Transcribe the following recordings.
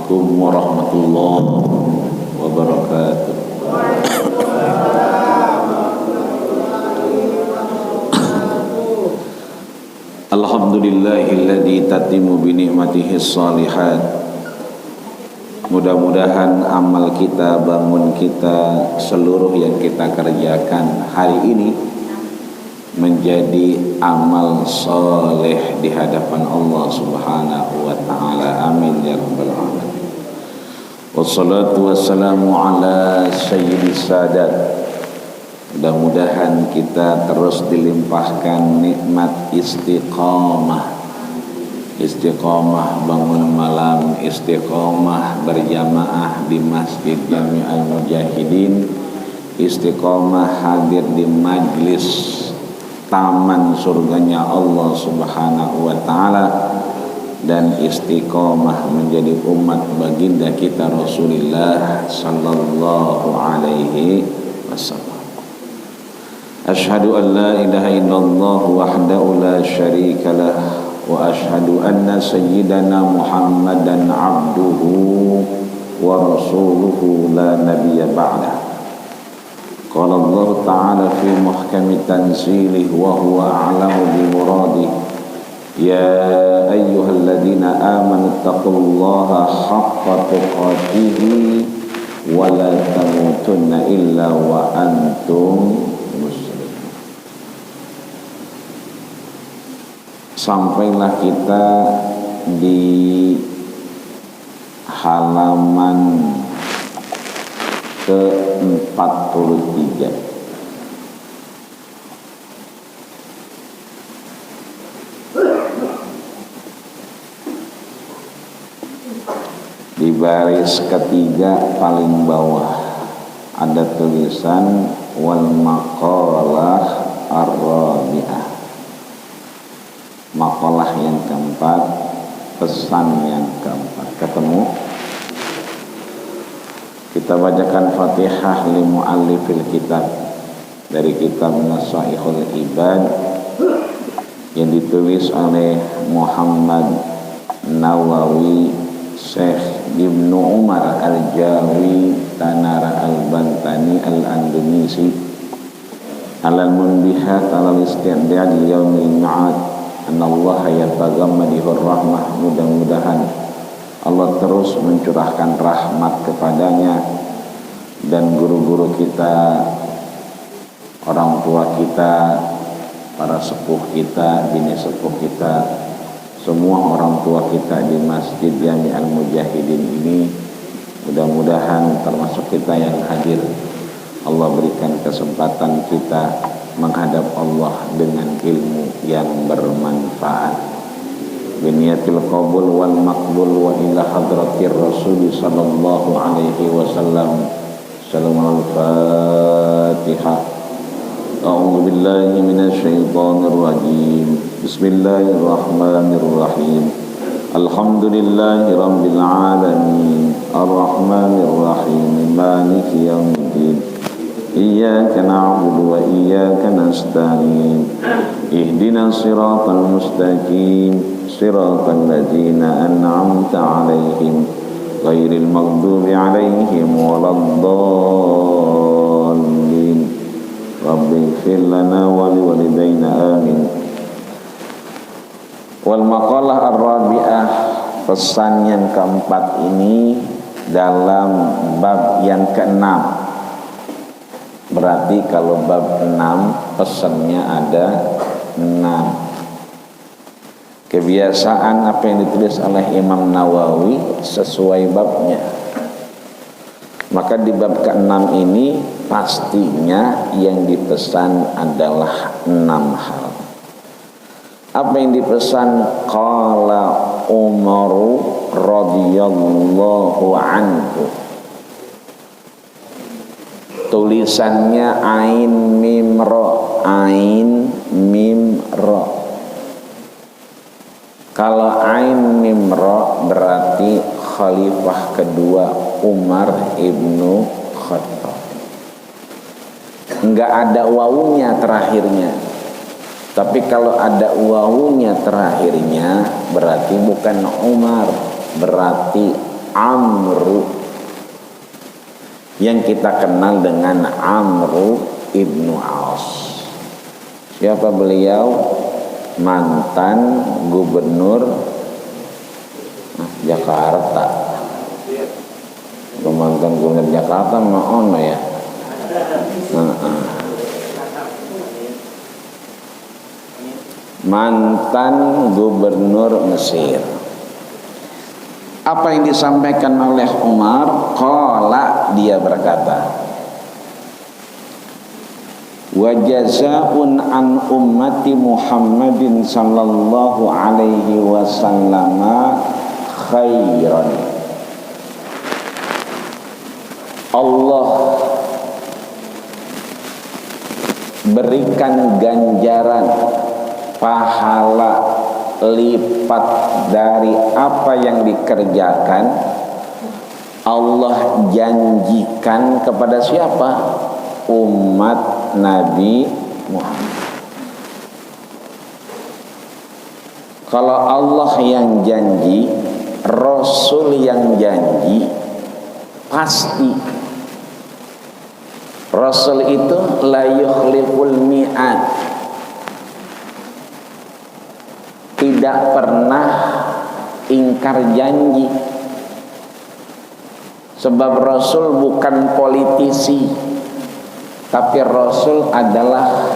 Assalamualaikum warahmatullahi wabarakatuh. Alhamdulillahilladzi tatimmu bi ni'matihi shalihat. Mudah-mudahan amal kita, bangun kita, seluruh yang kita kerjakan hari ini menjadi amal soleh di hadapan Allah Subhanahu wa ta'ala. Amin ya rabbal alamin. Wassalatu wassalamu ala sayyidis sadat. Mudah-mudahan kita terus dilimpahkan nikmat istiqamah. Istiqamah bangun malam, istiqamah berjamaah di Masjid Jami'al Mujahidin, istiqamah hadir di majlis taman surganya Allah Subhanahu wa ta'ala, dan istiqamah menjadi umat baginda kita Rasulullah sallallahu alaihi wasallam. Asyhadu an la ilaha illallah wahdahu la syarika lah wa asyhadu anna sayyidana Muhammadan abduhu wa rasuluhu la nabiyya ba'dah. Qala Allah Ta'ala fi muhkami tanzilih wa huwa a'lamu bi muradih. Ya ayyuhalladzina amanu taqullaha haqqa tuqatih wa la tamutunna illa wa antum muslimun. Sampailah kita di halaman ke-43. Di baris ketiga paling bawah ada tulisan wal maqalah ar-rabi'ah. Maqalah yang keempat, pesan yang keempat. Ketemu? Kita bacakan Fatihah li muallifil kitab dari kitab Nasaihul Ibad yang ditulis oleh Muhammad Nawawi Syekh Ibnu Umar Al-Jawi Tanara Al-Bantani Al-Andunisi alal munbihat alal isti'dad yaumil ma'ad anallaha yatagammadihur rahmah. Mudah-mudahan Allah terus mencurahkan rahmat kepadanya dan guru-guru kita, orang tua kita, para sepuh kita, bini sepuh kita, semua orang tua kita di Masjid Jami'al Mujahidin ini. Mudah-mudahan termasuk kita yang hadir, Allah berikan kesempatan kita menghadap Allah dengan ilmu yang bermanfaat. Biniyatil qabul wal maqbul wa ila hadratir rasul sallallahu alaihi wasallam. Salamul Fatihah. A'udzu billahi minasy syaithanir rajim. Bismillahirrahmanirrahim. Alhamdulillahi rabbil alamin. Arrahmanir rahim. Maliki yaumiddin. Iyyaka na'budu wa iyyaka nasta'in. Ihdinas siratal mustaqim. Siratal ladzina an'amta 'alaihim ghairil maghdubi 'alaihim waladdallin. Rabbighfir lana wa liwalidayna amin. Wal maqalah ar-rabi'ah, pesan yang keempat ini dalam bab yang keenam. Berarti kalau bab 6 pesannya ada 6. Kebiasaan apa yang ditulis oleh Imam Nawawi sesuai babnya. Maka di bab ke-6 ini pastinya yang dipesan adalah 6 hal. Apa yang dipesan? Qala Umaru radhiyallahu anhu. Tulisannya ain mim ra, ain mim ra. Kalau ain mim ra berarti khalifah kedua Umar ibnu Khattab. Enggak ada wawunya terakhirnya. Tapi kalau ada wawunya terakhirnya berarti bukan Umar, berarti Amru, yang kita kenal dengan Amru ibnu As. Siapa beliau? Mantan gubernur Jakarta. Mantan gubernur Jakarta mah ono ya. Mantan gubernur Mesir. Apa yang disampaikan oleh Umar? Qala, dia berkata, wa jazaa'un an ummati Muhammadin sallallahu alaihi wasallam khairan. Allah berikan ganjaran pahala lipat dari apa yang dikerjakan. Allah janjikan kepada siapa? Umat Nabi Muhammad. Kalau Allah yang janji, Rasul yang janji, pasti. Rasul itu la yukhliful mi'ad, tidak pernah ingkar janji. Sebab Rasul bukan politisi, tapi Rasul adalah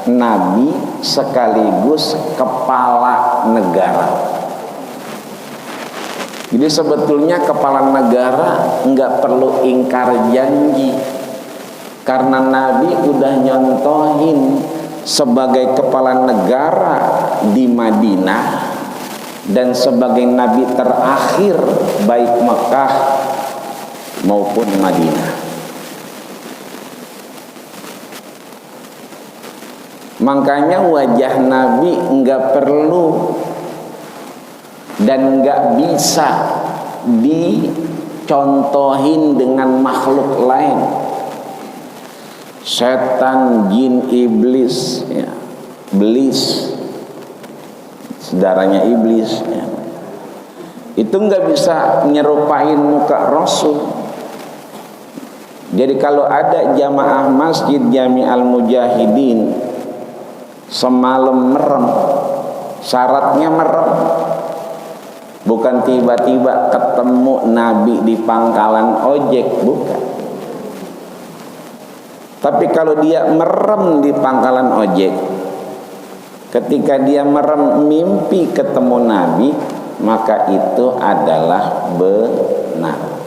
Nabi sekaligus kepala negara. Jadi sebetulnya kepala negara enggak perlu ingkar janji, karena Nabi udah nyontohin sebagai kepala negara di Madinah dan sebagai Nabi terakhir baik Mekah maupun Madinah. Makanya wajah Nabi enggak perlu dan enggak bisa dicontohin dengan makhluk lain. Setan, jin, iblis, ya, belis, saudaranya iblis, ya, itu enggak bisa nyerupain muka Rasul. Jadi kalau ada jamaah masjid Jami'al Mujahidin semalam merem, syaratnya merem, bukan tiba-tiba ketemu Nabi di pangkalan ojek, bukan. Tapi kalau dia merem di pangkalan ojek, ketika dia merem mimpi ketemu Nabi, maka itu adalah benar.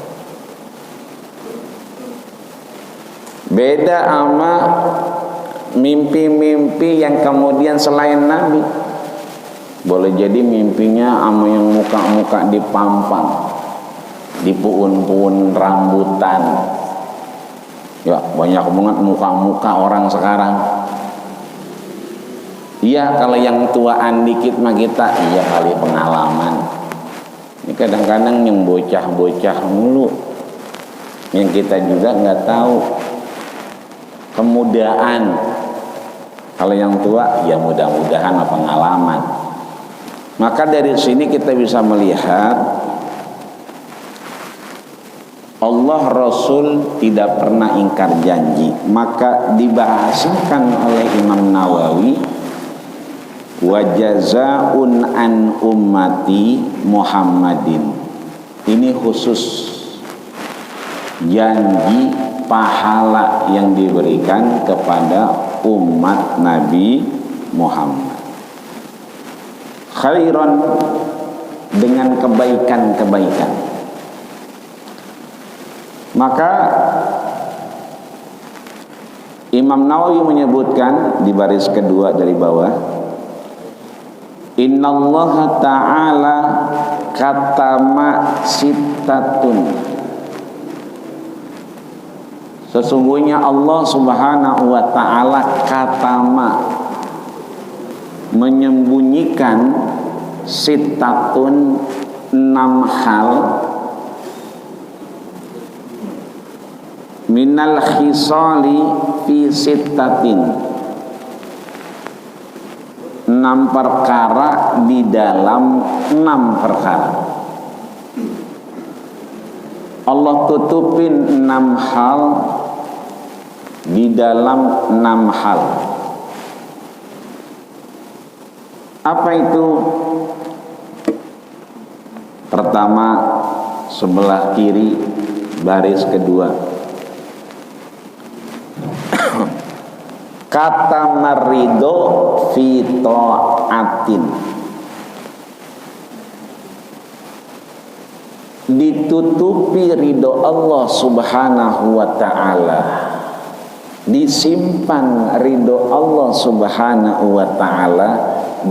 Beda sama mimpi-mimpi yang kemudian selain Nabi. Boleh jadi mimpinya sama yang muka-muka dipampang, di puun-puun rambutan. Ya, banyak banget muka-muka orang sekarang. Iya, kalau yang tuaan dikit mah kita, iya kali pengalaman. Ini kadang-kadang yang bocah-bocah mulu, yang kita juga nggak tahu kemudaan. Kalau yang tua, ya mudah-mudahan pengalaman. Maka dari sini kita bisa melihat Allah Rasul tidak pernah ingkar janji. Maka dibahasakan oleh Imam Nawawi, wa jazaa'un an ummati Muhammadin. Ini khusus janji pahala yang diberikan kepada umat Nabi Muhammad. Khairan, dengan kebaikan-kebaikan. Maka Imam Nawawi menyebutkan di baris kedua dari bawah, innallaha ta'ala katama sittatun. Sesungguhnya Allah Subhanahu wa ta'ala katama, menyembunyikan sittatun, 6 hal, minal khisali fi sittatin, 6 perkara di dalam 6 perkara. Allah tutupin 6 hal di dalam 6 hal. Apa itu? Pertama, sebelah kiri baris kedua, kata marido fi ta'atin, ditutupi ridho Allah subhanahu wa ta'ala, disimpan ridho Allah subhanahu wa ta'ala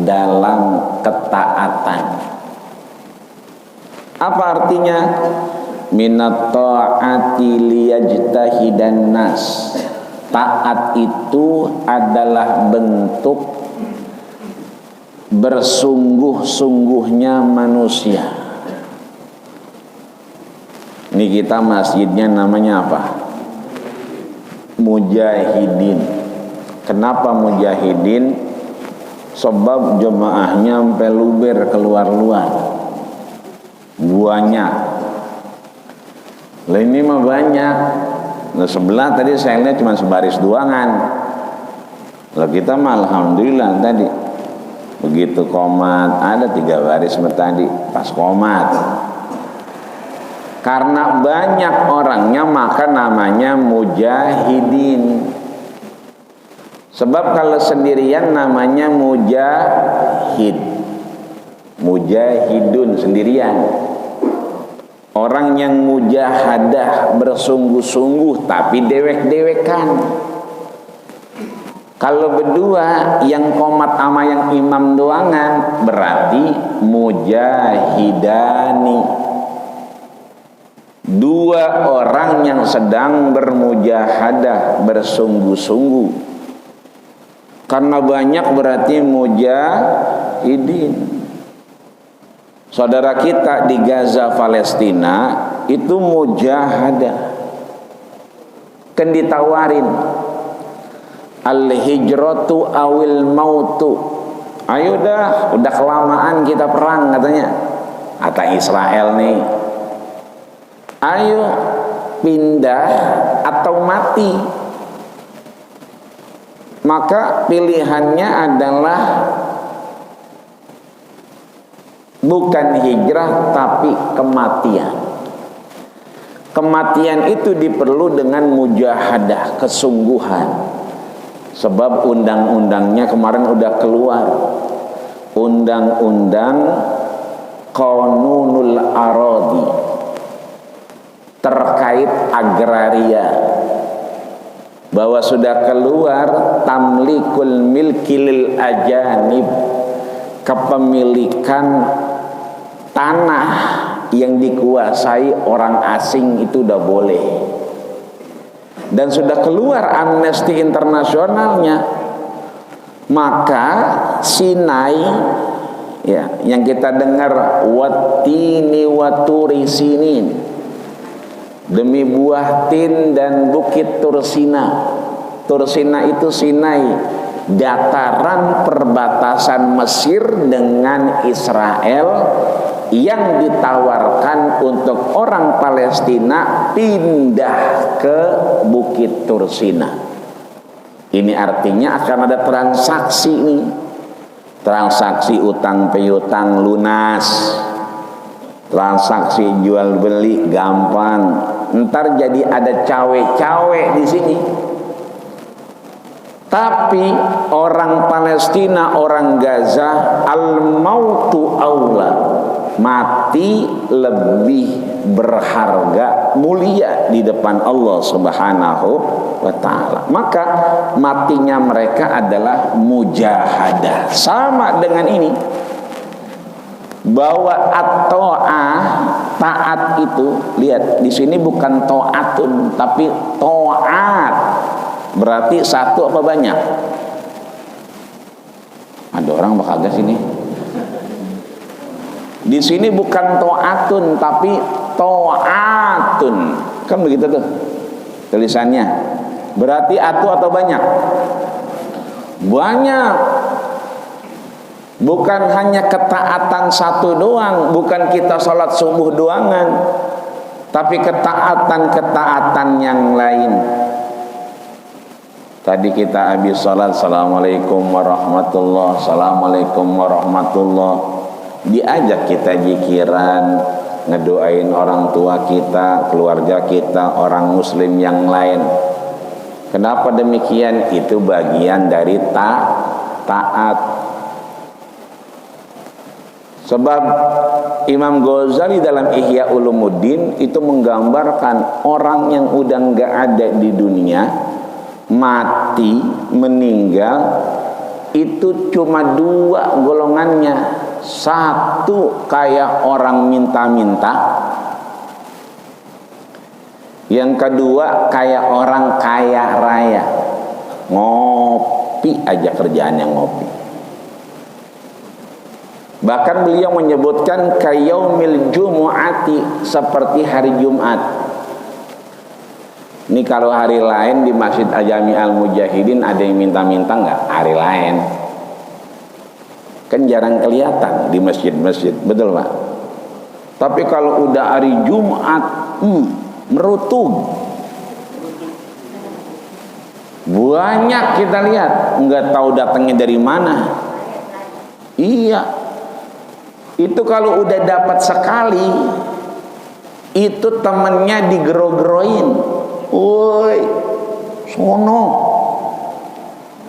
dalam ketaatan. Apa artinya? Minat ta'ati liyajtahidan nas. Taat itu adalah bentuk bersungguh-sungguhnya manusia. Ini kita masjidnya namanya apa? Mujahidin. Kenapa mujahidin? Sebab jemaahnya sampai luber keluar-luar. Banyak. Lah ini mah banyak. Nah, sebelah tadi saya lihat cuma sebaris doangan. Lah kita mah alhamdulillah tadi begitu komat ada 3 baris tadi pas komat. Karena banyak orangnya maka namanya mujahidin. Sebab kalau sendirian namanya mujahid. Mujahidun sendirian. Orang yang mujahadah bersungguh-sungguh tapi dewek-dewekan. Kalau berdua yang komat sama yang imam doangan berarti mujahidani. 2 orang yang sedang bermujahadah bersungguh-sungguh. Karena banyak berarti mujahidin. Saudara kita di Gaza Palestina itu mujahadah. Kan ditawarin al-hijratu awil mautu. Ayo dah, udah kelamaan kita perang katanya. Kata Israel nih. Ayo pindah atau mati. Maka pilihannya adalah bukan hijrah tapi kematian. Kematian itu diperlu dengan mujahadah, kesungguhan. Sebab undang-undangnya kemarin udah keluar. Undang-undang Qanunul Aradi terkait agraria. Bahwa sudah keluar tamlikul milkilil ajanib, kepemilikan tanah yang dikuasai orang asing itu udah boleh. Dan sudah keluar amnesti internasionalnya. Maka Sinai ya, yang kita dengar watini waturi sinin, demi buah tin dan bukit Tursina. Tursina itu Sinai, dataran perbatasan Mesir dengan Israel yang ditawarkan untuk orang Palestina pindah ke bukit Tursina. Ini artinya akan ada transaksi nih. Transaksi utang piutang lunas. Transaksi jual beli gampang. Ntar jadi ada cawe-cawe di sini. Tapi orang Palestina, orang Gaza, al-mautu aula, mati lebih berharga, mulia di depan Allah Subhanahu wa ta'ala. Maka matinya mereka adalah mujahadah. Sama dengan ini, bahwa at-ta'ah, taat itu, lihat di sini bukan ta'atun tapi ta'at. Berarti satu apa banyak? Ada orang bakal ke sini. Di sini bukan ta'atun tapi ta'atun. Kan begitu tuh tulisannya. Berarti atu atau banyak? Banyak. Bukan hanya ketaatan satu doang, bukan kita sholat subuh doangan. Tapi ketaatan-ketaatan yang lain, tadi kita habis salat, assalamualaikum warahmatullah, assalamualaikum warahmatullah, diajak kita zikiran, ngedoain orang tua kita, keluarga kita, orang muslim yang lain. Kenapa demikian? Itu bagian dari taat. Sebab Imam Ghazali dalam Ihya Ulumuddin itu menggambarkan orang yang udah nggak ada di dunia, mati, meninggal, itu cuma dua golongannya. Satu kayak orang minta-minta, yang kedua kayak orang kaya raya, ngopi aja kerjaannya ngopi. Bahkan beliau menyebutkan kayaumil jumu'ati, seperti hari Jumat. Ini kalau hari lain di Masjid Ajami Al-Mujahidin ada yang minta-minta nggak? Hari lain kan jarang kelihatan di masjid-masjid, betul Pak? Tapi kalau udah hari Jumat, merutub. Banyak kita lihat, nggak tahu datangnya dari mana. Iya. Itu kalau udah dapat sekali, itu temennya digero-geroin. Woi, sono,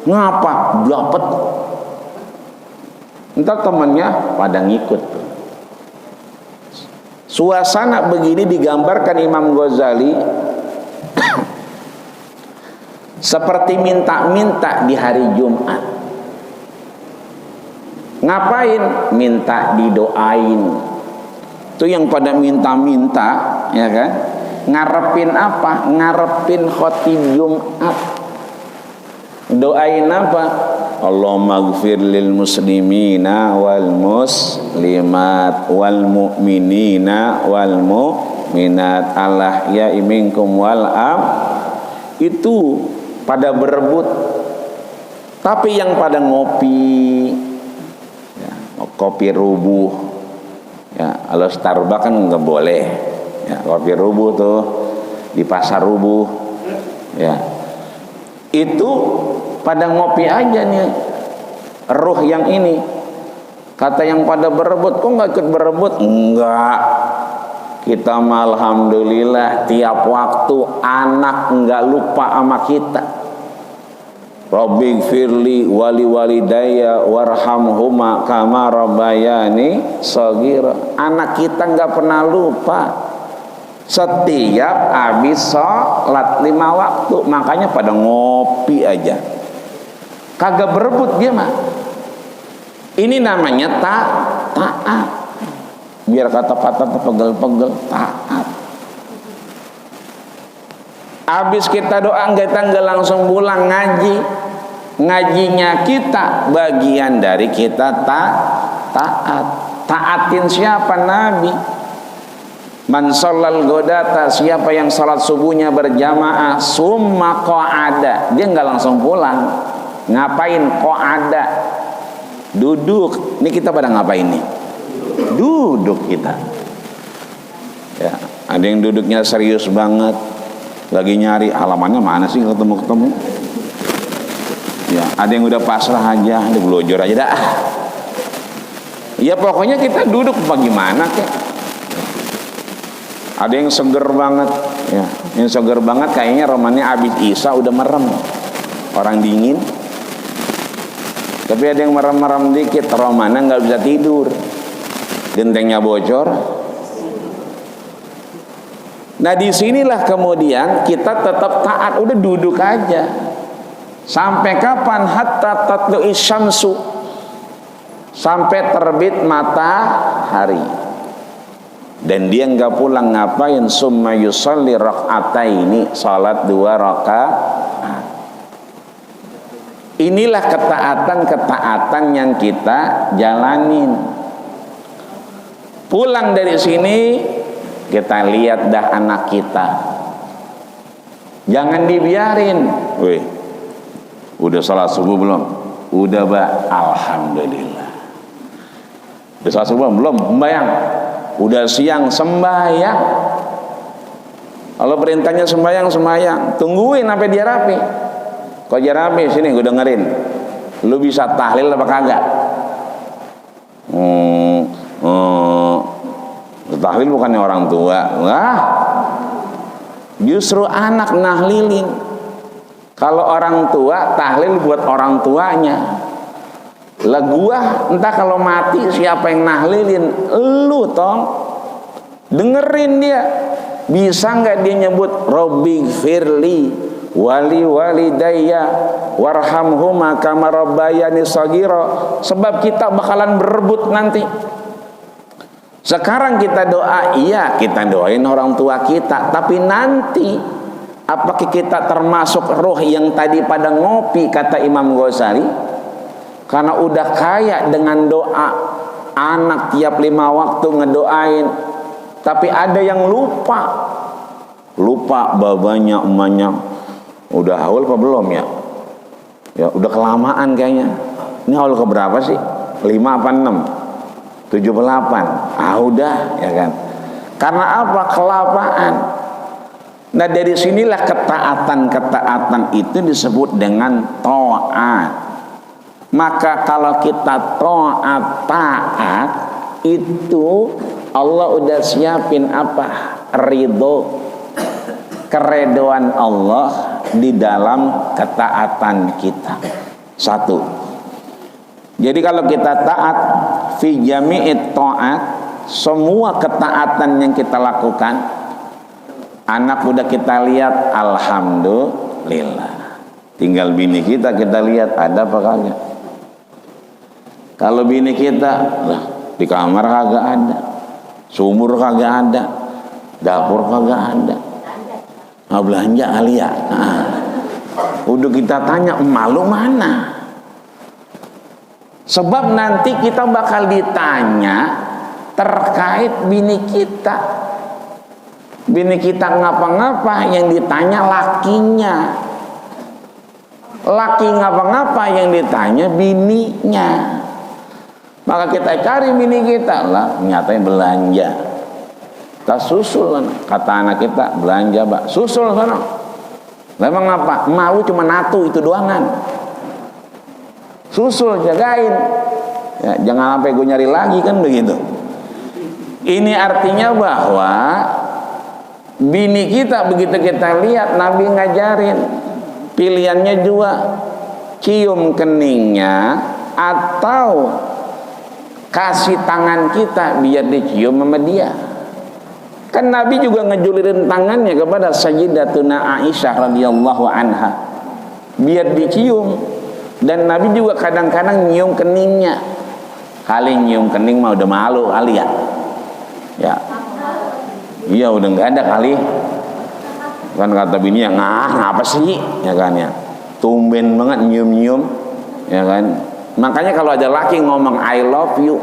ngapa? Dapat. Entar temennya pada ngikut. Suasana begini digambarkan Imam Ghazali seperti minta-minta di hari Jumat. Ngapain? Minta didoain. Itu yang pada minta-minta, ya kan? Ngarepin apa? Ngarepin khotib Jumat. Doain apa? Allahumma gfir lil muslimina wal muslimat wal mu'minina wal mu'minat Allah ya minkum wal am. Itu pada berebut. Tapi yang pada ngopi, kopi rubuh, ya kalau Starbucks kan nggak boleh, ya kopi rubuh tuh di pasar rubuh, ya itu pada ngopi aja nih ruh yang ini. Kata yang pada berebut, kok nggak ikut berebut? Enggak, kita mah alhamdulillah tiap waktu anak nggak lupa sama kita. Rabbi firli wali walidayya warhamhuma kama rabbayani shaghira. Anak kita nggak pernah lupa setiap habis sholat 5 waktu. Makanya pada ngopi aja, kagak berebut dia mah. Ini namanya taat. Biar kata-kata pegel-pegel, taat. Habis kita doa, kita nggak langsung pulang ngaji. Ngajinya kita bagian dari kita taat. Taatin siapa? Nabi. Man shallal ghodata, siapa yang salat subuhnya berjamaah, summa qa'ada, dia nggak langsung pulang. Ngapain? Qa'ada, duduk. Ini kita pada ngapain nih? Duduk kita. Ya, ada yang duduknya serius banget, lagi nyari alamannya mana sih ketemu. Ya, ada yang udah pasrah aja, ada belojor aja dah. Ya pokoknya kita duduk bagaimana kek. Ada yang seger banget, ya. Yang seger banget kayaknya romannya abis Isya udah merem. Orang dingin. Tapi ada yang merem-merem dikit, romannya nggak bisa tidur. Gentengnya bocor. Nah disinilah kemudian kita tetap taat, udah duduk aja. Sampai kapan? Hatta tatlu'is syamsu, sampai terbit matahari. Dan dia nggak pulang, ngapain? Summa yusalli rak'ataini, salat 2 rakaat. Inilah ketaatan-ketaatan yang kita jalanin. Pulang dari sini kita lihat dah anak kita, jangan dibiarin. Wih, udah salat subuh belum? Udah, Mbak. Alhamdulillah. Udah salat subuh belum? Sembahyang. Udah siang sembahyang. Kalau perintahnya sembahyang, tungguin sampai dia rapi. Kalau dia rapi, sini gue dengerin. Lu bisa tahlil apa kagak? Tahlil bukannya orang tua. Wah, justru anak nahlilin. Kalau orang tua, tahlil buat orang tuanya. Lah gua entah kalau mati siapa yang nahlilin? Lu tong. Dengerin dia. Bisa nggak dia nyebut Robbi firli wali walidayya warhamhuma kama rabbayani shaghira? Sebab kita bakalan berebut nanti. Sekarang kita doa, iya kita doain orang tua kita, tapi nanti apakah kita termasuk roh yang tadi pada ngopi, kata Imam Ghazali? Karena udah kaya dengan doa, anak tiap 5 waktu ngedoain, tapi ada yang lupa babanya emaknya. Udah haul apa belum ya? Ya udah kelamaan kayaknya. Ini haul ke berapa sih? 5 apa 6? 78. Udah ya kan. Karena apa? Kelapaan. Nah dari sinilah ketaatan itu disebut dengan taat. Maka kalau kita taat itu Allah udah siapin apa? Ridho, keredoan Allah di dalam ketaatan kita. Satu. Jadi kalau kita taat fi jami'it ta'at, semua ketaatan yang kita lakukan, anak udah kita lihat, alhamdulillah. Tinggal bini kita lihat ada apa kagak. Kalau bini kita lah di kamar kagak ada, sumur kagak ada, dapur kagak ada, belanja kali ya. Udah kita tanya, malu mana? Sebab nanti kita bakal ditanya terkait bini kita. Bini kita ngapa-ngapa, yang ditanya lakinya. Laki ngapa-ngapa, yang ditanya bininya. Maka kita cari bini kita, lah nyatanya belanja. Kita susul, kata anak kita, belanja Pak, susul sana. Memang apa? Mau cuma natu itu doangan. Susul, jagain ya, jangan sampai gue nyari lagi, kan begitu. Ini artinya bahwa bini kita begitu kita lihat, Nabi ngajarin pilihannya dua, cium keningnya atau kasih tangan kita biar dicium sama dia. Kan Nabi juga ngejulirin tangannya kepada Sayyidatuna Aisyah radhiyallahu anha biar dicium. Dan Nabi juga kadang-kadang nyium keningnya. Kali nyium kening mah udah malu kali ya. Ya. Iya udah nggak ada kali. Kan kata bini ya, ngapa sih? Ya kan ya. Tumben banget nyium-nyium. Ya kan. Makanya kalau ada laki ngomong I love you,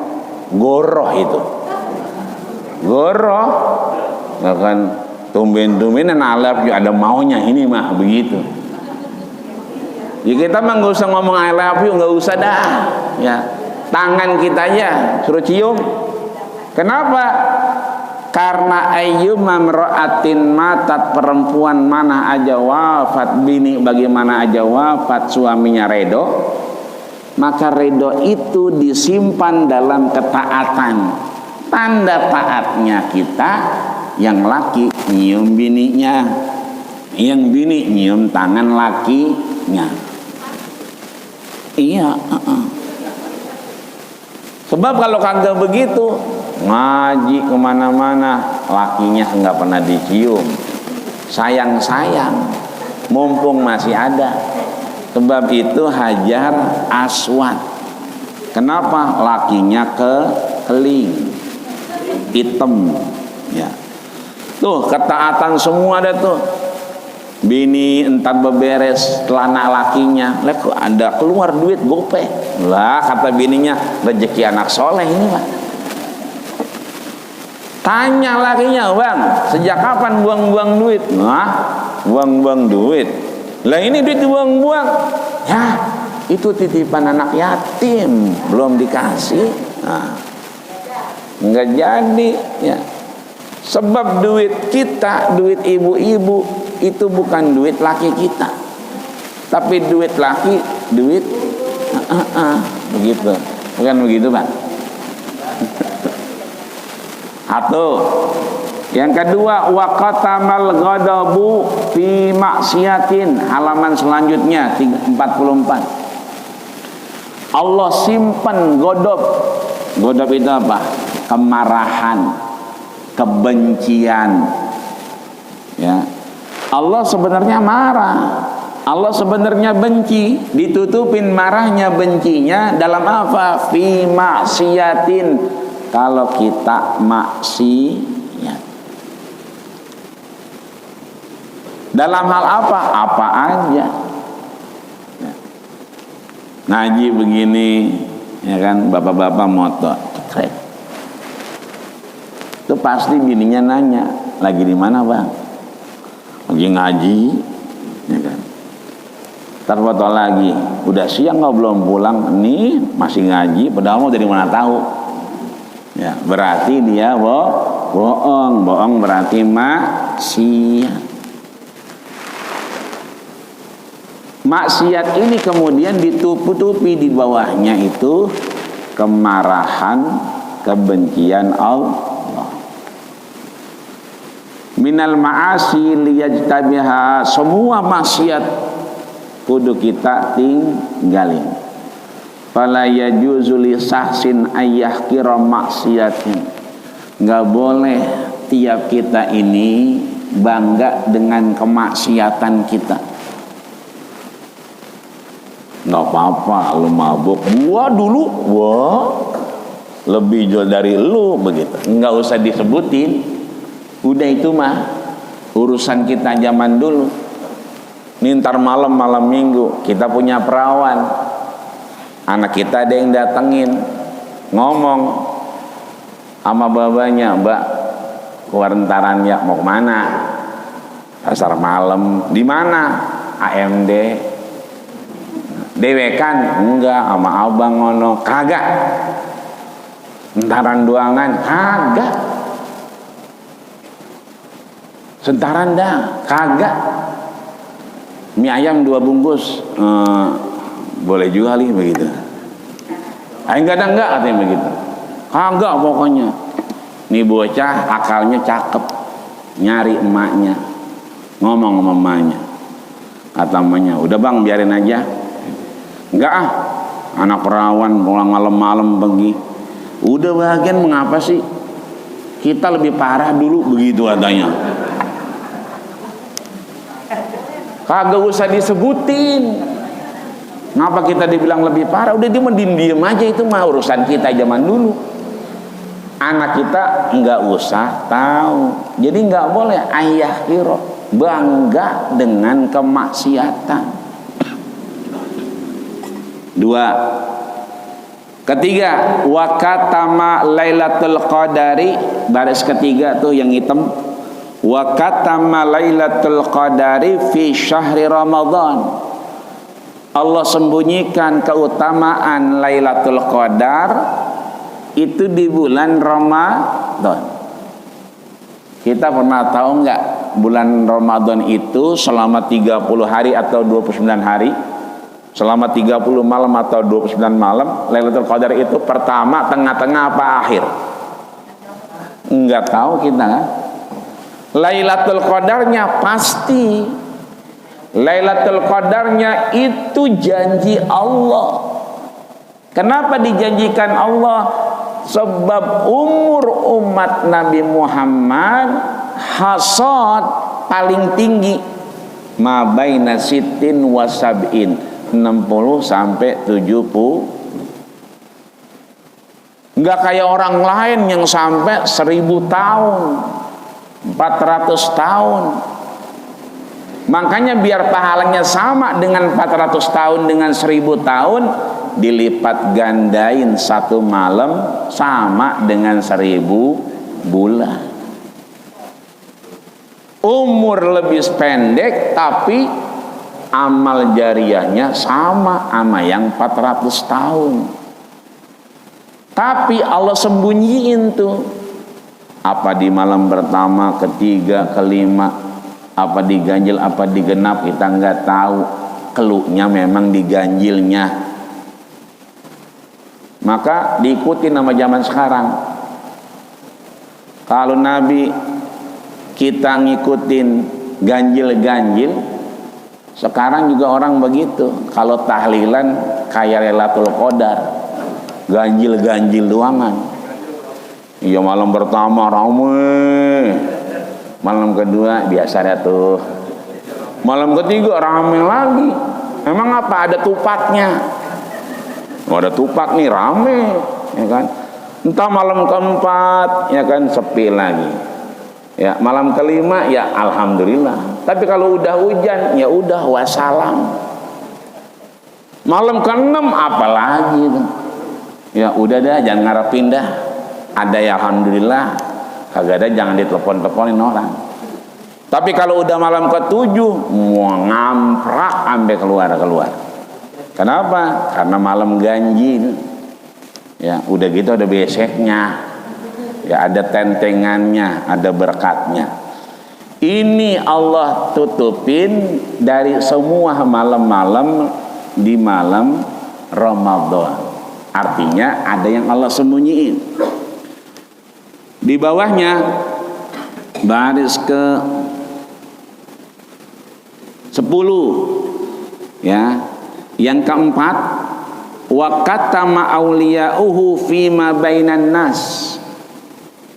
goroh itu. Goroh. Ya kan. Tumben-tumbenan I love you, ada maunya ini mah begitu. Ya kita mah nggak usah ngomong I love you, nggak usah dah. Ya, tangan kita aja suruh cium. Kenapa? Karena ayyuma mra'atin matat, perempuan mana aja wafat, bini bagaimana aja wafat, suaminya redo, maka redo itu disimpan dalam ketaatan. Tanda taatnya kita, yang laki nyium bininya, yang bini nyium tangan lakinya. Iya, Sebab kalau kagak begitu, ngaji kemana-mana, lakinya nggak pernah dicium. Sayang-sayang, mumpung masih ada. Sebab itu Hajar Aswad. Kenapa? Lakinya keling, hitam. Ya, tuh ketaatan semua ada tuh. Bini entar beberes celana lakinya, lah kok ada keluar duit gope, lah kata bininya rezeki anak soleh ini Pak. Tanya lakinya, bang sejak kapan buang-buang duit? Nah buang-buang duit, lah ini duit dibuang-buang ya, itu titipan anak yatim belum dikasih, nah nggak jadi ya. Sebab duit kita, duit ibu-ibu itu bukan duit laki kita, tapi duit laki, duit begitu, bukan begitu Pak? Satu. Yang kedua, waqatamal ghadabu fi maksiatin, halaman selanjutnya 44. Allah simpan godop. Godop itu apa? Kemarahan, kebencian. Ya. Allah sebenarnya marah. Allah sebenarnya benci, ditutupin marahnya, bencinya dalam apa? Fi maksiatin. Kalau kita maksiat. Dalam hal apa? Apa aja. Ngaji begini, ya kan, bapak-bapak moto, keren. Itu pasti bininya nanya, lagi di mana Bang? Lagi ngaji, ya kan. Ntar foto lagi, udah siang nggak belum pulang? Nih masih ngaji, padahal mau dari mana tahu? Ya, berarti dia bohong, bohong berarti maksiat. Maksiat ini kemudian ditutupi di bawahnya itu kemarahan, kebencian Allah. Minal ma'asi liyajtabiha, semua maksiat kudu kita tinggalin. Fala yajuzu li sahsin ayyahkira maksiatin. Enggak boleh tiap kita ini bangga dengan kemaksiatan kita. Nggak apa-apa lu mabuk, gua dulu lebih jual dari lu, begitu. Nggak usah disebutin. Udah itu mah urusan kita zaman dulu. Nih ntar malam minggu kita punya perawan, anak kita ada yang datengin, ngomong sama babanya, Mbak keluar entaran ya, mau kemana? Pasar malam. Di mana? AMD. Dewekan? Enggak, sama abang ngono. Kagak. Entaran duangan? Kagak. Sentaran dah? Kagak. Mie ayam 2 bungkus, boleh juga nih begitu. Enggak ada enggak, katanya begitu. Kagak pokoknya. Nih bocah akalnya cakep, nyari emaknya, ngomong sama emaknya. Kata emaknya, udah Bang biarin aja. Enggak ah, anak perawan pulang malam-malam pergi. Udah bagian mengapa sih? Kita lebih parah dulu, begitu katanya. Kagak usah disebutin. Ngapa kita dibilang lebih parah? Udah diem aja, itu mah urusan kita zaman dulu. Anak kita enggak usah tahu. Jadi enggak boleh ayah hiro bangga dengan kemaksiatan. 2. Ketiga, wakatama Lailatul Qadari, baris ketiga tuh yang hitam. Wakatama Lailatul Qadari fi syahri Ramadan. Allah sembunyikan keutamaan Lailatul Qadar itu di bulan Ramadan. Kita pernah tahu nggak bulan Ramadan itu selama 30 hari atau 29 hari? Selama 30 malam atau 29 malam, Lailatul Qadar itu pertama, tengah-tengah, apa akhir? Enggak tahu kita kan? Lailatul Qadarnya pasti. Lailatul Qadarnya itu janji Allah. Kenapa dijanjikan Allah? Sebab umur umat Nabi Muhammad hasad paling tinggi ma baina sittin wa sab'in, 60 sampai 70. Enggak kayak orang lain yang sampai 1000 tahun, 400 tahun. Makanya biar pahalanya sama dengan 400 tahun dengan 1000 tahun, dilipat gandain satu malam sama dengan 1000 bulan. Umur lebih pendek tapi amal jariahnya sama yang 400 tahun. Tapi Allah sembunyiin tuh. Apa di malam pertama, ketiga, kelima, apa diganjil, apa digenap, kita nggak tahu. Keluhnya memang diganjilnya. Maka diikuti nama zaman sekarang. Kalau Nabi kita ngikutin ganjil-ganjil, sekarang juga orang begitu. Kalau tahlilan kayak Lailatul Qadar, ganjil-ganjil doangan. Iya, malam pertama rame, malam kedua biasa dah tuh, malam ketiga rame lagi. Memang apa? Ada tupaknya. Oh, ada tupak nih, rame, ya kan? Entah malam keempat, ya kan, sepi lagi. Ya, malam kelima, ya alhamdulillah. Tapi kalau udah hujan, ya udah wassalam. Malam keenam apalagi itu? Ya udah dah, jangan ngarep pindah. Ada ya alhamdulillah, kagak ada jangan ditelepon-teleponin orang. Tapi kalau udah malam ketujuh, mau ngamprak sampai keluar. Kenapa? Karena malam ganjil. Ya, udah gitu ada beseknya. Ya, ada tentengannya, ada berkatnya. Ini Allah tutupin dari semua malam-malam di malam Ramadan. Artinya ada yang Allah sembunyiin. Di bawahnya baris ke 10, ya. Yang keempat, wa katama auliyauhu fima bainan nas.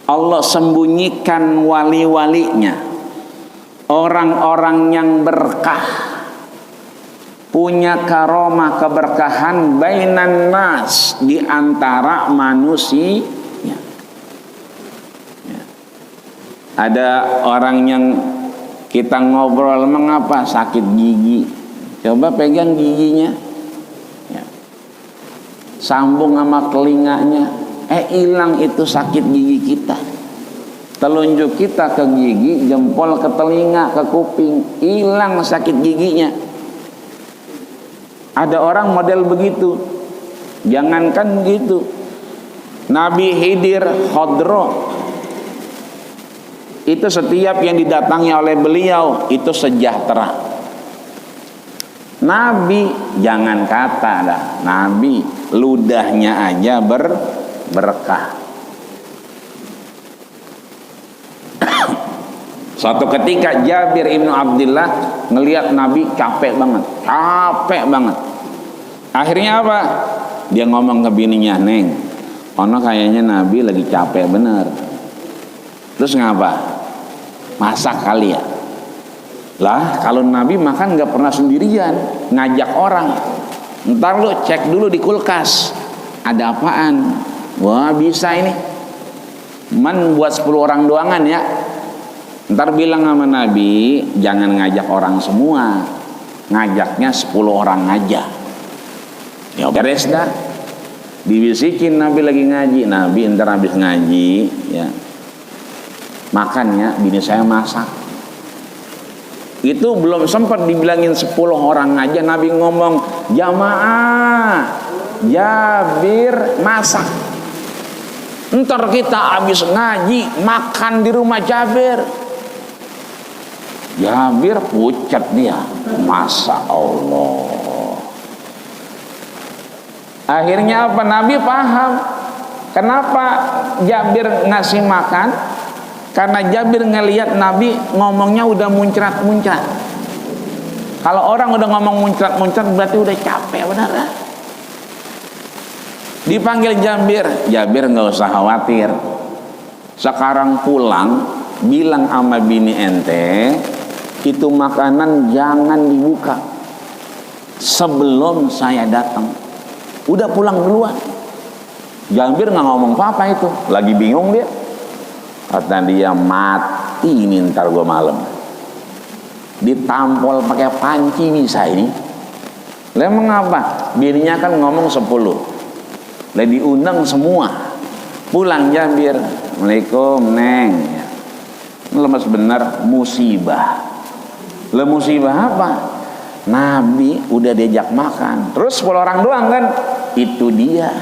Allah sembunyikan wali-walinya, orang-orang yang berkah, punya karomah keberkahan bainan nas, di antara manusia. Ada orang yang kita ngobrol, mengapa sakit gigi, coba pegang giginya, ya. Sambung sama telinganya, hilang itu sakit gigi kita. Telunjuk kita ke gigi, jempol ke telinga, ke kuping, hilang sakit giginya. Ada orang model begitu. Jangankan gitu, Nabi Khidir Khodro itu setiap yang didatangi oleh beliau itu sejahtera. Nabi jangan kata dah, Nabi ludahnya aja berkah. Suatu ketika Jabir ibnu Abdullah ngelihat Nabi capek banget. Akhirnya apa? Dia ngomong ke bininya, Neng, ono kayaknya Nabi lagi capek bener. Terus ngapa? Masak kali ya. Lah, kalau Nabi makan nggak pernah sendirian, ngajak orang. Ntar lu cek dulu di kulkas, ada apaan? Wah, bisa ini. Buat 10 orang doangan ya. Ntar bilang sama Nabi, jangan ngajak orang semua, ngajaknya 10 orang aja. Ya beres dah. Dibisikin Nabi lagi ngaji. Nabi ntar habis ngaji, ya, makannya bini saya masak. Itu belum sempat dibilangin 10 orang aja, Nabi ngomong, jamaah, Jabir masak. Ntar kita habis ngaji makan di rumah Jabir. Jabir pucat dia, Masya Allah. Akhirnya apa? Nabi paham kenapa Jabir ngasih makan. Karena Jabir ngelihat Nabi ngomongnya udah muncrat-muncrat. Kalau orang udah ngomong muncrat-muncrat berarti udah capek, benar kan? Dipanggil Jabir nggak usah khawatir. Sekarang pulang bilang sama bini ente, itu makanan jangan dibuka sebelum saya datang. Udah pulang duluan. Jabir nggak ngomong apa-apa itu, lagi bingung dia. Kata dia, mati ini ntar gua malam. Ditampol pakai panci bisa ini. Lah mengapa? Bininya kan ngomong 10. Lah diundang semua. Pulang Jabir, Assalamualaikum Neng. Lemes bener, musibah. Lah musibah apa? Nabi udah diajak makan, terus 10 orang doang kan? Itu dia.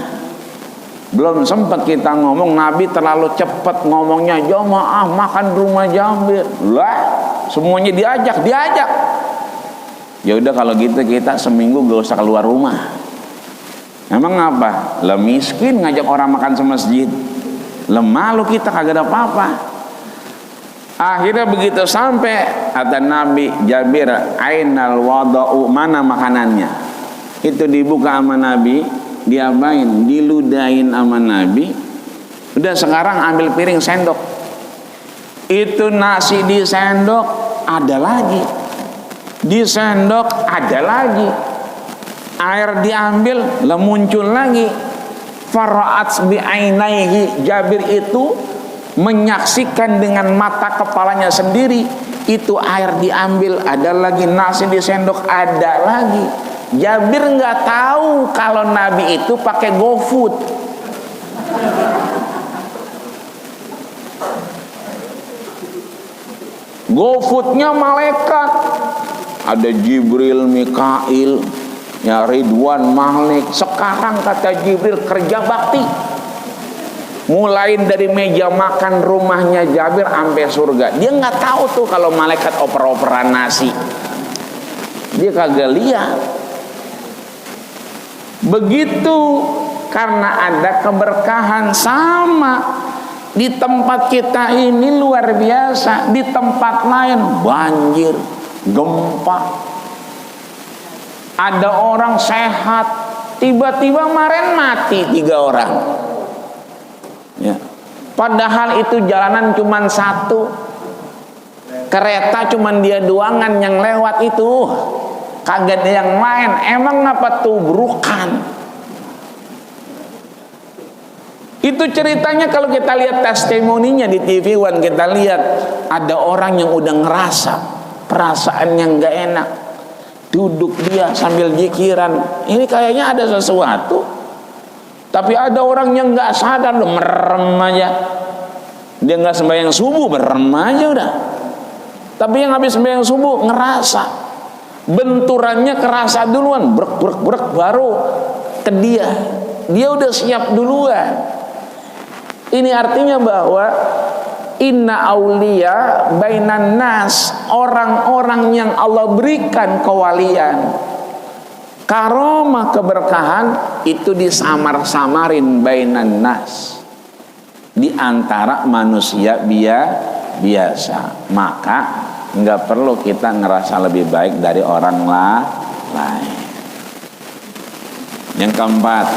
Belum sempat kita ngomong, Nabi terlalu cepat ngomongnya, jamaah makan rumah Jabir. Lah, semuanya diajak. Ya udah kalau gitu kita seminggu gak usah keluar rumah. Emang apa? Lah miskin ngajak orang makan semasjid. Lah malu kita kagak ada apa-apa. Akhirnya begitu sampai kata Nabi, Jabir, ainal wada'u, mana makanannya? Itu dibuka sama Nabi, diapain? Diludahin sama Nabi. Udah sekarang ambil piring sendok. Itu nasi di sendok ada lagi. Di sendok ada lagi. Air diambil, lah muncul lagi. Fara'at bi'ainaihi, Jabir itu menyaksikan dengan mata kepalanya sendiri. Itu air diambil, ada lagi, nasi di sendok ada lagi. Jabir nggak tahu kalau Nabi itu pakai GoFood. GoFoodnya malaikat, ada Jibril, Mikail, ya Ridwan, Malik. Sekarang kata Jibril kerja bakti, mulai dari meja makan rumahnya Jabir sampai surga. Dia nggak tahu tuh kalau malaikat oper-operan nasi, dia kagak lihat. Begitu, karena ada keberkahan. Sama di tempat kita ini luar biasa, di tempat lain banjir, gempa, ada orang sehat, tiba-tiba kemarin mati 3 orang. Ya. Padahal itu jalanan cuma satu, kereta cuma dia doangan yang lewat itu, kagak ada yang lain. Emang apa tubrukan? Itu ceritanya kalau kita lihat testimoninya di TV One, kita lihat ada orang yang udah ngerasa perasaan yang gak enak, duduk dia sambil jikiran, ini kayaknya ada sesuatu. Tapi ada orang yang nggak sadar, udah merem aja. Dia nggak sembahyang subuh, merem aja udah. Tapi yang habis sembahyang subuh ngerasa, benturannya kerasa duluan, brek baru ke dia. Dia udah siap duluan. Ini artinya bahwa inna auliya bainan nas, orang-orang yang Allah berikan kewalian, karomah, keberkahan, itu disamar-samarin bainan nas, di antara manusia biasa. Maka nggak perlu kita ngerasa lebih baik dari orang lain. Yang keempat,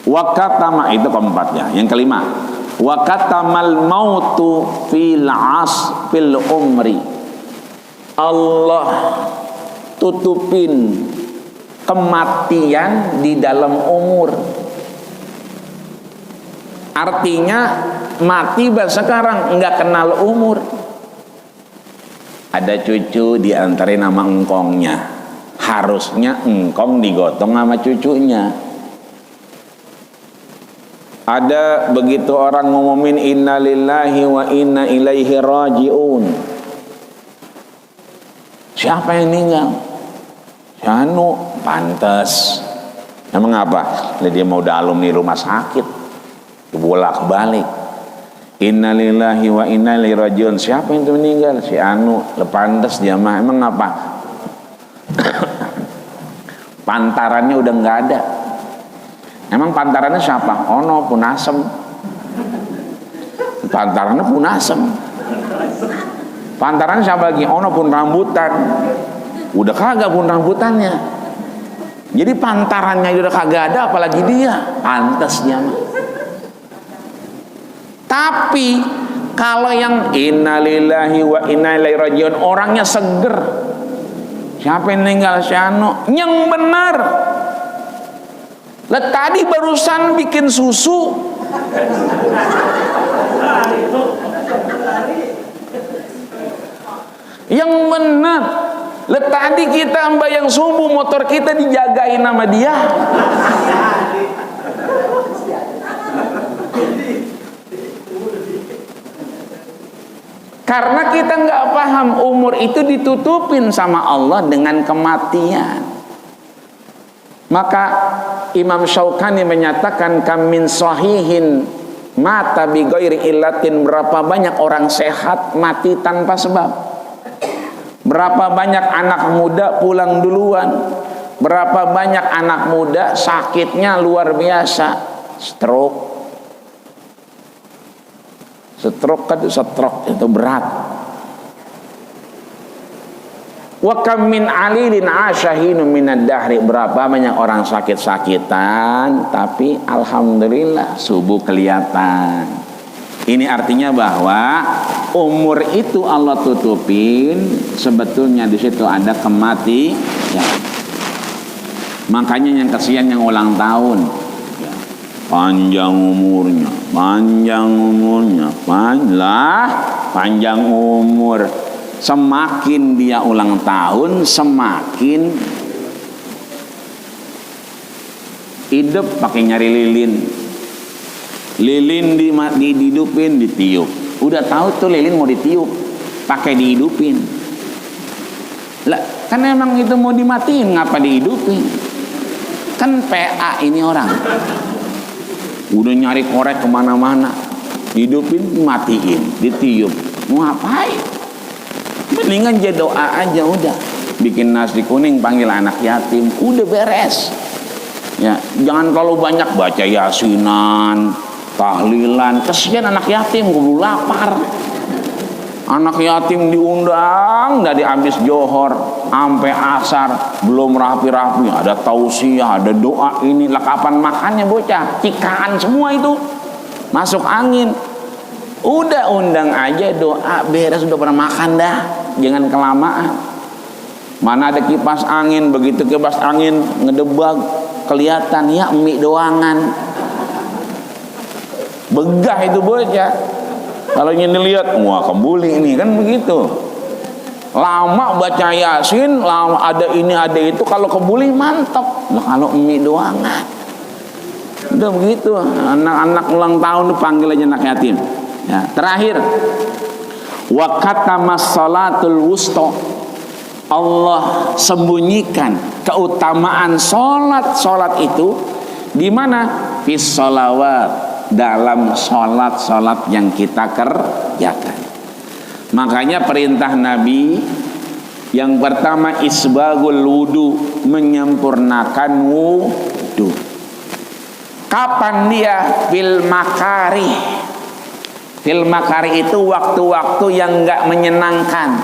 wakatama, itu keempatnya. Yang kelima, wakatamal mautu fil umri, Allah tutupin kematian di dalam umur. Artinya mati sekarang nggak kenal umur. Ada cucu diantarin nama engkongnya, harusnya engkong digotong sama cucunya. Ada begitu orang ngumumin inna lillahi wa inna ilaihi raji'un, siapa yang meninggal? Anu, pantes. Emang apa? Dia mau udah alumni rumah sakit, bolak-balik. Inna lillahi wa inna ilaihi raji'un, siapa yang meninggal? Si Anu, pantes dia mah. Emang apa? Pantarannya udah nggak ada. Emang pantarannya siapa? Ono Punasem. Pantarannya Punasem. Pantarannya siapa lagi? Ono Pun Rambutan. Udah kagak pun rambutannya. Jadi pantarannya udah kagak ada, apalagi dia. Pantasnya mah. Tapi kalau yang innalillahi wa inna ilaihi raji'un, orangnya seger. Siapa yang meninggal? Si Anu. Yang benar. Lah tadi barusan bikin susu. Yang benar. Lah tadi kita mbayang subuh, motor kita dijagain sama dia. Karena kita nggak paham umur itu ditutupin sama Allah dengan kematian. Maka Imam Syaukani menyatakan kam min sahihin mata bi ghairi illatin, berapa banyak orang sehat mati tanpa sebab. Berapa banyak anak muda pulang duluan. Berapa banyak anak muda sakitnya luar biasa, stroke. Stroke itu berat. Wa kam min alilin asyahinu minad dahri, berapa banyak orang sakit-sakitan tapi alhamdulillah subuh kelihatan. Ini artinya bahwa umur itu Allah tutupin, sebetulnya di situ ada kematian. Makanya yang kasihan yang ulang tahun, panjang umurnya, panjang umur. Semakin dia ulang tahun, semakin hidup pakai nyari lilin. Lilin dihidupin, ditiup. Udah tahu tuh lilin mau ditiup, pakai dihidupin. Lah, kan emang itu mau dimatiin, ngapa dihidupin? Kan PA ini orang. Udah nyari korek kemana-mana, hidupin, matiin, ditiup. Mau ngapain? Mendingan jadi doa aja udah. Bikin nasi kuning, panggil anak yatim, udah beres. Ya, jangan kalau banyak baca yasinan, tahlilan, kesian anak yatim, kudu lapar. Anak yatim diundang dari habis johor sampai asar, belum rapi-rapi, ada tausiah, ada doa ini, lah kapan makannya bocah? Cikaan semua itu, masuk angin. Udah undang aja, doa beres, udah pernah makan dah, jangan kelamaan. Mana ada kipas angin, begitu kipas angin ngedebag kelihatan ya mie doangan. Begah itu bocah. Kalau ingin dilihat, wah kebuli ini, kan begitu. Lama baca yasin, lama ada ini ada itu, kalau kebuli mantap. Nah, kalau mie doangan, udah begitu. Anak-anak ulang tahun dipanggil aja anak yatim. Ya, terakhir, wa katamas salatul wusta, Allah sembunyikan keutamaan solat itu di mana? Fis sholawat, dalam solat yang kita kerjakan. Makanya perintah Nabi yang pertama isbagul wudu, menyempurnakan wudu. Kapan dia? Fil makari. Fil makari itu waktu-waktu yang enggak menyenangkan.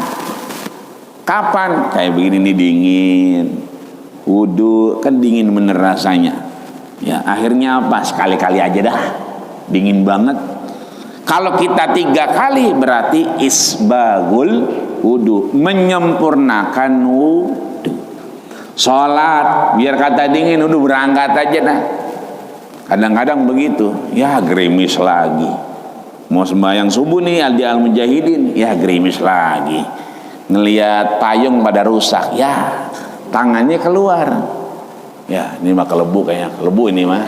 Kapan? Kayak begini nih, dingin. Wudu kan dingin bener rasanya. Ya, akhirnya apa? Sekali-kali aja dah. Dingin banget. Kalau kita 3 kali berarti isbagul wudu, menyempurnakan wudu. Sholat biar kata dingin, udah berangkat aja dah. Kadang-kadang begitu, ya gerimis lagi. Mau sembahyang subuh nih di Al-Mujahidin, ya gerimis lagi. Ngelihat payung pada rusak, ya tangannya keluar. Ya ini mah kelebu kayaknya, kelebu ini mah.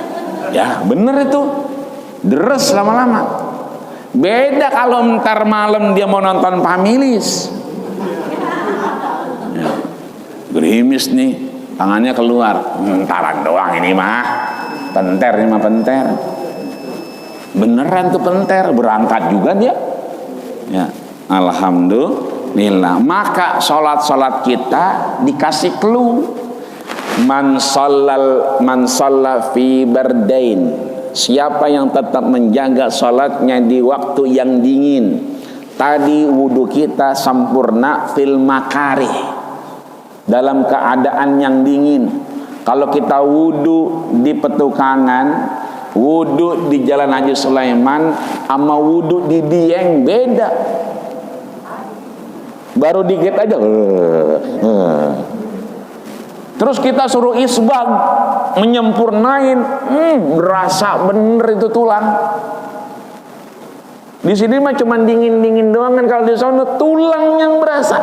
Ya bener itu, deres lama-lama. Beda kalau ntar malam dia mau nonton Pamilis. Ya, gerimis nih, tangannya keluar. Ntaran doang ini mah, penter ini mah penter. Beneran tuh penter, berangkat juga dia. Ya, alhamdulillah. Maka sholat kita dikasih clue. Man shalla fi bardain, siapa yang tetap menjaga sholatnya di waktu yang dingin. Tadi wudu kita sempurna fil makari, dalam keadaan yang dingin. Kalau kita wudu di petukangan, wudu di Jalan Haji Sulaiman sama wudu di Dieng beda. Baru dikit aja terus kita suruh isbag, menyempurnain, berasa bener itu tulang. Di sini mah cuma dingin-dingin doang kan, kalau di sana tulang yang berasa.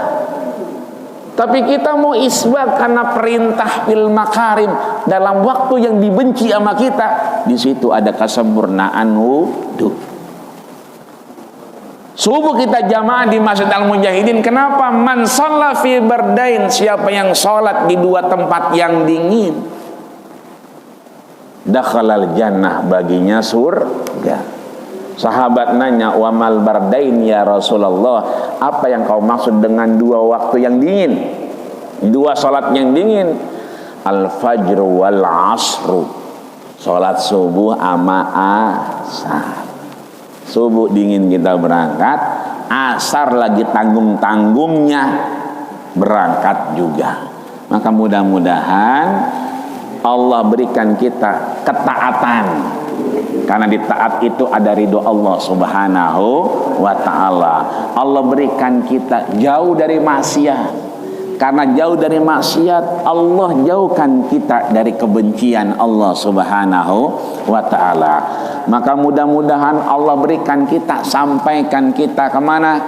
Tapi kita mau isbag karena perintah fil makarim, dalam waktu yang dibenci sama kita. Di situ ada kesempurnaan wudu. Subuh kita jamaah di Masjid Al-Mujahidin. Kenapa? Man shalla fi bardain, siapa yang sholat di 2 tempat yang dingin. dakhalal jannah, baginya surga. Sahabat nanya, wa mal bardain ya Rasulullah, apa yang kau maksud dengan dua waktu yang dingin, dua salat yang dingin? Al fajr wal asru, salat subuh ama asar. Subuh dingin kita berangkat, asar lagi tanggung-tanggungnya berangkat juga. Maka mudah-mudahan Allah berikan kita ketaatan, karena di taat itu ada ridho Allah subhanahu wa ta'ala. Allah berikan kita jauh dari maksiat, karena jauh dari maksiat Allah jauhkan kita dari kebencian Allah subhanahu wa ta'ala. Maka mudah-mudahan Allah berikan kita, sampaikan kita kemana?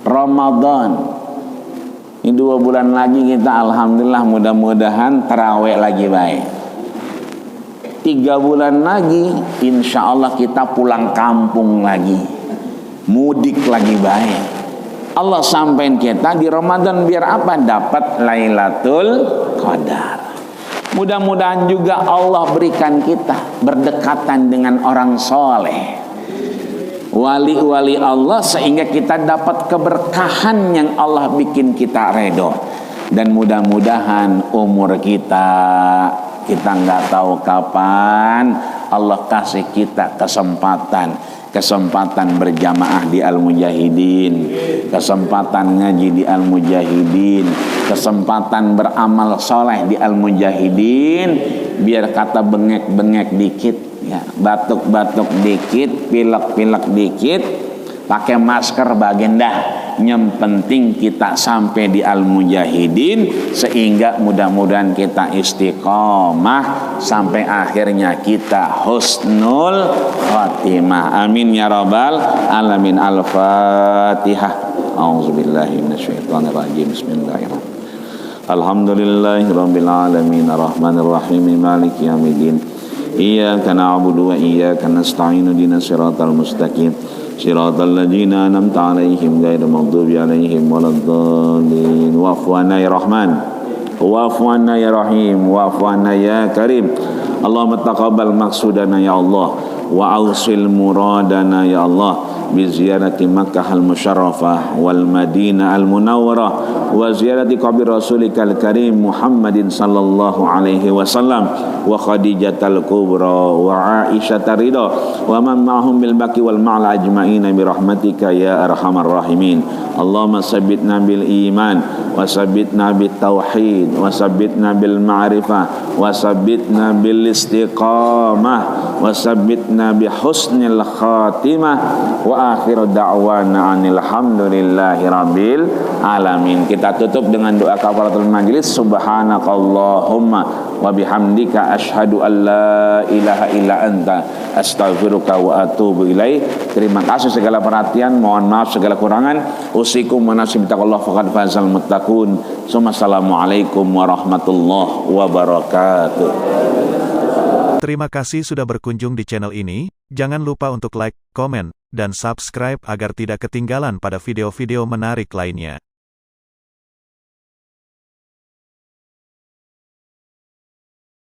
Ramadan. Ini 2 bulan lagi kita alhamdulillah mudah-mudahan tarawih lagi baik. 3 bulan lagi insya Allah kita pulang kampung lagi, mudik lagi baik. Allah sampaikan kita di Ramadan biar apa? Dapat Lailatul Qadar. Mudah-mudahan juga Allah berikan kita berdekatan dengan orang soleh, wali-wali Allah, sehingga kita dapat keberkahan yang Allah bikin kita redho. Dan mudah-mudahan umur kita nggak tahu kapan Allah kasih kita kesempatan berjamaah di Al-Mujahidin, kesempatan ngaji di Al-Mujahidin, kesempatan beramal soleh di Al-Mujahidin. Biar kata bengek-bengek dikit, ya, batuk-batuk dikit, pilek-pilek dikit, pakai masker bagenda. Yang penting kita sampai di Al-Mujahidin, sehingga mudah-mudahan kita istiqomah sampai akhirnya kita husnul khatimah. Amin ya rabbal alamin. Al-Fatihah. A'udzubillahi minasyaitonirrajim. Bismillahirrahmanirrahim. Alhamdulillahirabbil alamin arrahmanir rahim maliki yaumiddin. Iyyaka na'budu wa iyyaka nasta'in ihdinas siratal mustaqim siratal ladzina an'amta 'alaihim ghairil maghdubi 'alaihim waladdallin. Wa'fu 'anna ya Rahman, wa'fu 'anna ya Rahim, wa'fu 'anna ya Karim. Allahumma taqabbal maqsudana ya Allah, wa awsil muradana ya Allah, bi ziyarati Makkah al-musyarrafah wal Madinah al-munawwarah, wa ziyarati qabri rasulikal karim Muhammadin sallallahu alaihi wasallam, wa Khadijatal kubra wa Aisyah ridha wa man ma'hum bil baqi wal ma'al ajma'ina bi rahmatika ya arhamar rahimin. Allahumma sabbitna bil iman, wa sabbitna bit tauhid, wa sabbitna bil ma'rifah, wa sabbitna bil istiqamah, wa sabbitna bi husnil khatimah, wa akhiru da'wana anil hamdulillahi rabbil alamin. Kita tutup dengan doa kafaratul majlis. Subhanakallahumma wa bihamdika asyhadu an la ilaha illa anta astaghfiruka wa atubu ilaih. Terima kasih segala perhatian, mohon maaf segala kurangan. Usikum wa nasib taqallah faqad fazal muttaqun. Assalamualaikum warahmatullahi wabarakatuh. Terima kasih sudah berkunjung di channel ini. Jangan lupa untuk like, komen, dan subscribe agar tidak ketinggalan pada video-video menarik lainnya.